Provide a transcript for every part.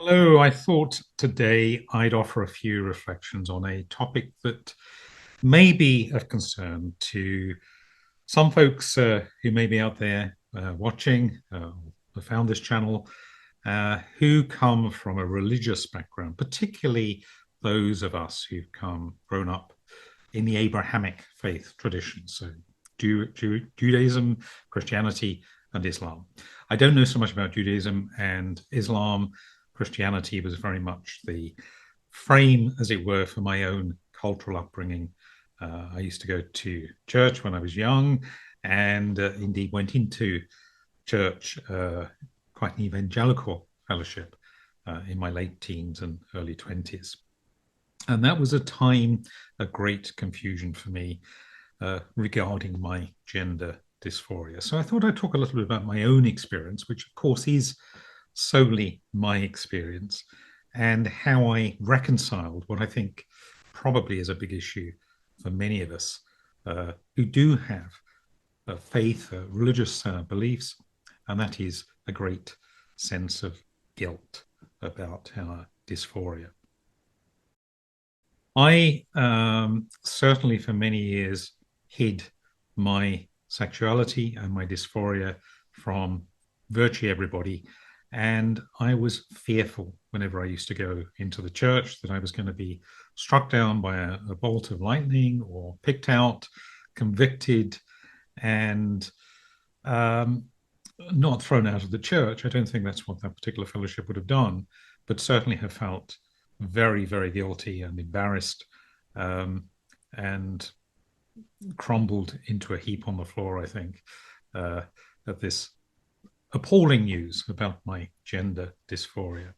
Hello, I thought today I'd offer a few reflections on a topic that may be of concern to some folks who may be out there watching, who found this channel, who come from a religious background, particularly those of us who've grown up in the Abrahamic faith tradition. So Judaism, Christianity, and Islam. I don't know so much about Judaism and Islam. Christianity was very much the frame, as it were, for my own cultural upbringing. I used to go to church when I was young and indeed went into church, quite an evangelical fellowship in my late teens and early 20s. And that was a time of great confusion for me regarding my gender dysphoria. So I thought I'd talk a little bit about my own experience, which of course is solely my experience, and how I reconciled what I think probably is a big issue for many of us who do have faith, religious beliefs, and that is a great sense of guilt about our dysphoria. I certainly for many years hid my sexuality and my dysphoria from virtually everybody. And I was fearful whenever I used to go into the church that I was going to be struck down by a bolt of lightning or picked out, convicted, and um, not thrown out of the church. I don't think that's what that particular fellowship would have done, but certainly have felt very, very guilty and embarrassed, um, and crumbled into a heap on the floor, I think, uh, at this appalling news about my gender dysphoria.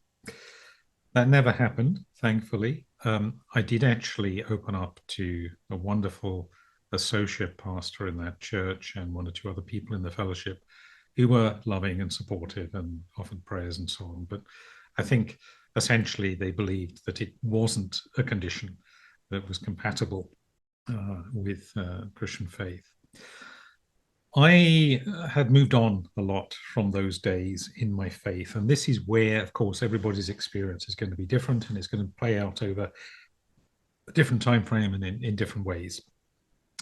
That never happened, thankfully. I did actually open up to a wonderful associate pastor in that church and one or two other people in the fellowship who were loving and supportive and offered prayers and so on. But I think essentially they believed that it wasn't a condition that was compatible with Christian faith. I had moved on a lot from those days in my faith. And this is where, of course, everybody's experience is going to be different and it's going to play out over a different time frame and in different ways.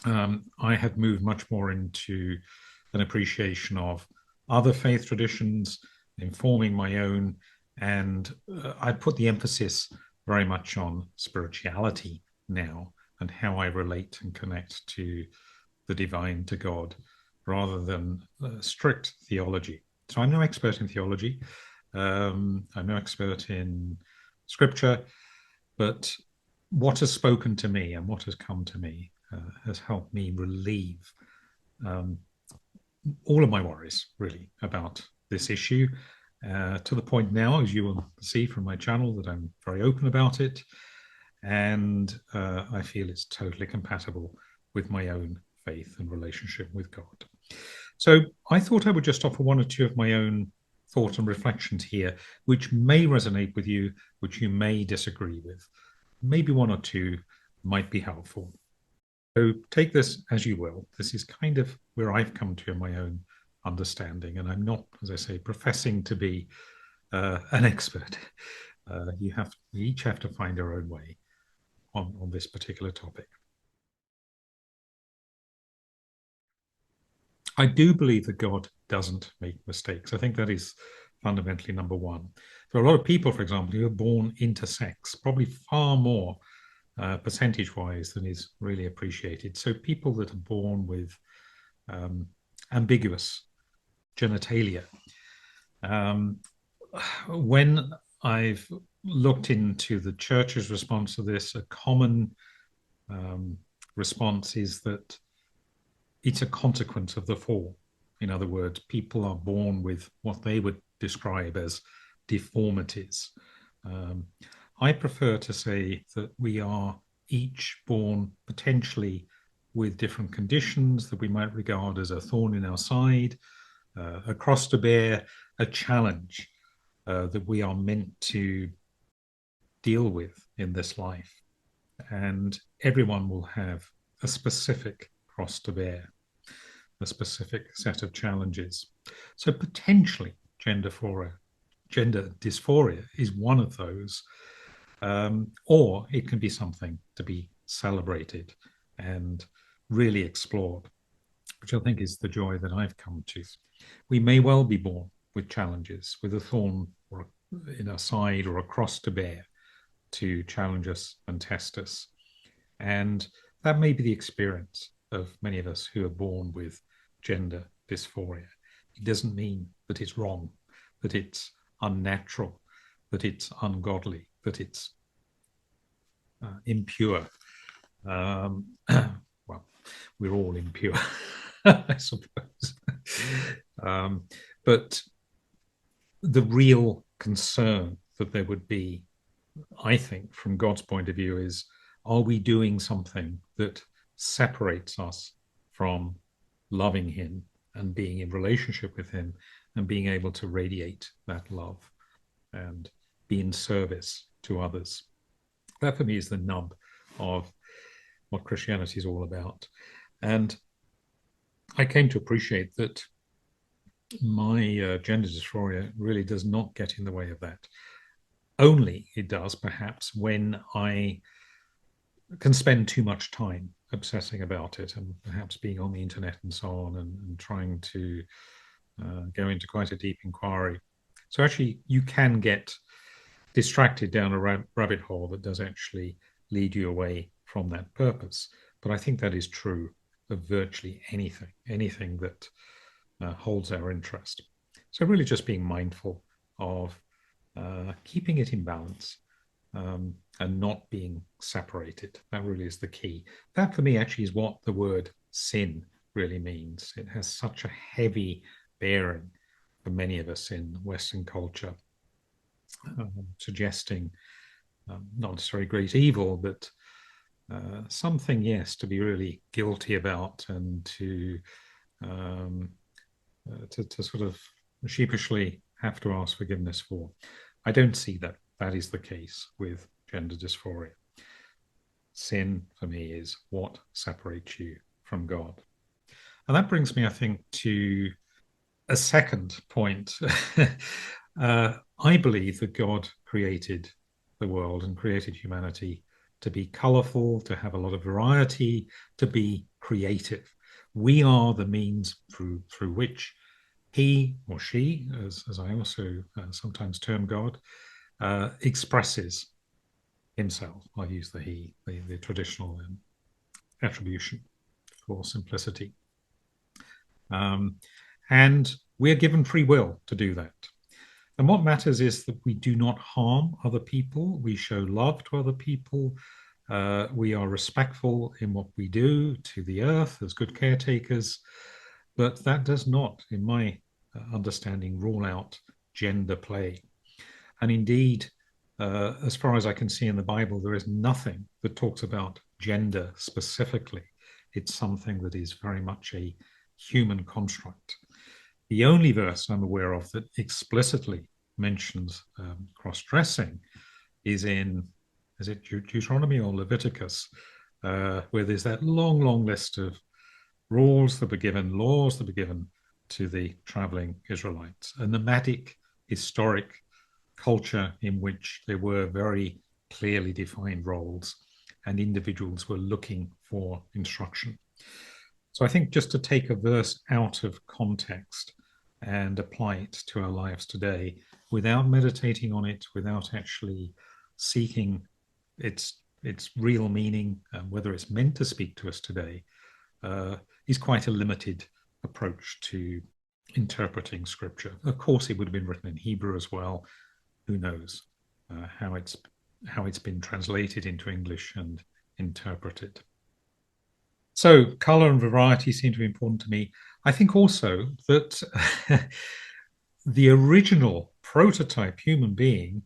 I had moved much more into an appreciation of other faith traditions, informing my own, and I put the emphasis very much on spirituality now and how I relate and connect to the divine, to God, rather than strict theology. So I'm no expert in theology. I'm no expert in scripture, but what has spoken to me and what has come to me has helped me relieve um, all of my worries, really, about this issue, to the point now, as you will see from my channel, that I'm very open about it. And I feel it's totally compatible with my own faith and relationship with God. So I thought I would just offer one or two of my own thoughts and reflections here, which may resonate with you, which you may disagree with. Maybe one or two might be helpful. So take this as you will. This is kind of where I've come to in my own understanding, and I'm not, as I say, professing to be an expert. We each have to find our own way on this particular topic. I do believe that God doesn't make mistakes. I think that is fundamentally number one. There are a lot of people, for example, who are born intersex, probably far more percentage-wise than is really appreciated. So people that are born with um, ambiguous genitalia. Um, when I've looked into the church's response to this, a common response is that it's a consequence of the fall. In other words, people are born with what they would describe as deformities. Um, I prefer to say that we are each born potentially with different conditions that we might regard as a thorn in our side, a cross to bear, a challenge that we are meant to deal with in this life. And everyone will have a specific cross to bear, a specific set of challenges. So potentially gender dysphoria is one of those, or it can be something to be celebrated and really explored, which I think is the joy that I've come to. We may well be born with challenges, with a thorn or in our side or a cross to bear to challenge us and test us. And that may be the experience of many of us who are born with gender dysphoria. It doesn't mean that it's wrong, that it's unnatural, that it's ungodly, that it's impure. Well, we're all impure, I suppose. um, but the real concern that there would be, I think, from God's point of view, is are we doing something that separates us from loving Him and being in relationship with Him and being able to radiate that love and be in service to others? That for me is the nub of what Christianity is all about. And I came to appreciate that my gender dysphoria really does not get in the way of that. Only it does, perhaps, when I can spend too much time obsessing about it and perhaps being on the internet and so on and trying to go into quite a deep inquiry. So actually, you can get distracted down a rabbit hole that does actually lead you away from that purpose. But I think that is true of virtually anything that holds our interest. So really just being mindful of keeping it in balance and not being separated. That really is the key. That for me actually is what the word sin really means. It has such a heavy bearing for many of us in Western culture, suggesting not necessarily great evil, but something, yes, to be really guilty about and to sort of sheepishly have to ask forgiveness for. I don't see that that is the case with gender dysphoria. Sin for me is what separates you from God. And that brings me, I think, to a second point. I believe that God created the world and created humanity to be colorful, to have a lot of variety, to be creative. We are the means through which he or she, as I also sometimes term God, expresses himself. I use the he, the traditional attribution for simplicity. And we're given free will to do that. And what matters is that we do not harm other people. We show love to other people. We are respectful in what we do to the earth as good caretakers. But that does not, in my understanding, rule out gender play. And indeed, as far as I can see in the Bible, there is nothing that talks about gender specifically. It's something that is very much a human construct. The only verse I'm aware of that explicitly mentions cross-dressing is in, is it Deuteronomy or Leviticus, where there's that long list of rules that were given, laws that were given to the traveling Israelites, a nomadic historic culture in which there were very clearly defined roles and individuals were looking for instruction. So I think just to take a verse out of context and apply it to our lives today without meditating on it, without actually seeking its real meaning, whether it's meant to speak to us today, is quite a limited approach to interpreting scripture. Of course, it would have been written in Hebrew as well. Who knows how it's been translated into English and interpreted. So color and variety seem to be important to me. I think also that the original prototype human being,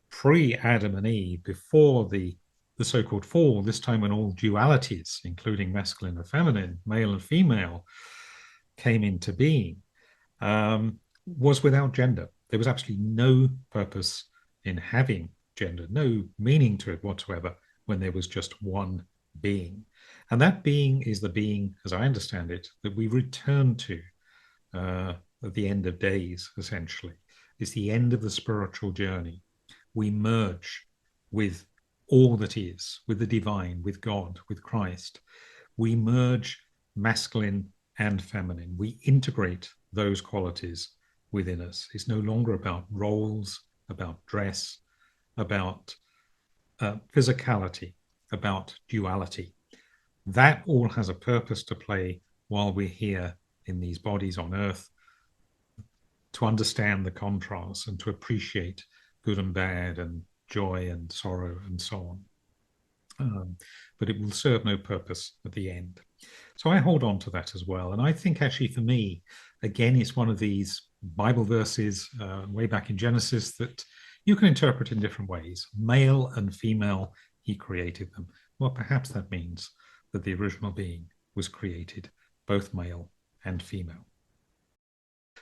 pre-Adam and Eve, before the so-called fall, this time when all dualities, including masculine and feminine, male and female, came into being, was without gender. There was absolutely no purpose in having gender, no meaning to it whatsoever, when there was just one being. And that being is the being, as I understand it, that we return to at the end of days, essentially. is the end of the spiritual journey. We merge with all that is, with the divine, with God, with Christ. We merge masculine and feminine. We integrate those qualities within us. It's no longer about roles, about dress, about physicality, about duality. That all has a purpose to play while we're here in these bodies on earth, to understand the contrasts and to appreciate good and bad and joy and sorrow and so on. But it will serve no purpose at the end. So I hold on to that as well. And I think actually for me, again, it's one of these Bible verses way back in Genesis that you can interpret in different ways. Male and female, he created them. Well, perhaps that means that the original being was created both male and female.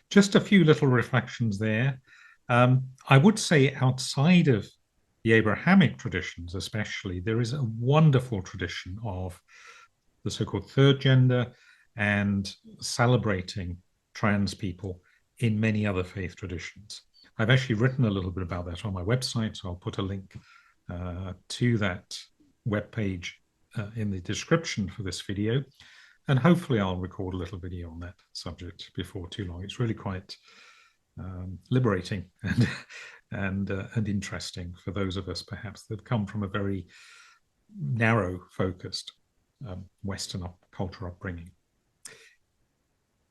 Just a few little reflections there. I would say outside of the Abrahamic traditions, especially, there is a wonderful tradition of the so-called third gender and celebrating trans people in many other faith traditions. I've actually written a little bit about that on my website, so I'll put a link to that webpage in the description for this video. And hopefully I'll record a little video on that subject before too long. It's really quite liberating and interesting for those of us perhaps that come from a very narrow focused Western culture upbringing.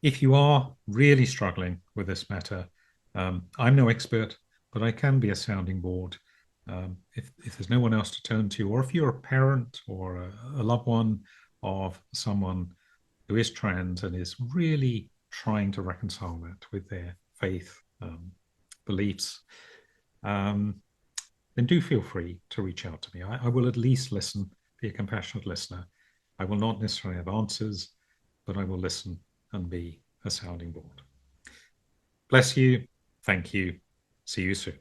If you are really struggling with this matter, I'm no expert, but I can be a sounding board. If there's no one else to turn to, or if you're a parent or a loved one of someone who is trans and is really trying to reconcile that with their faith beliefs, then do feel free to reach out to me. I will at least listen, be a compassionate listener. I will not necessarily have answers, but I will listen and be a sounding board. Bless you. Thank you. See you soon.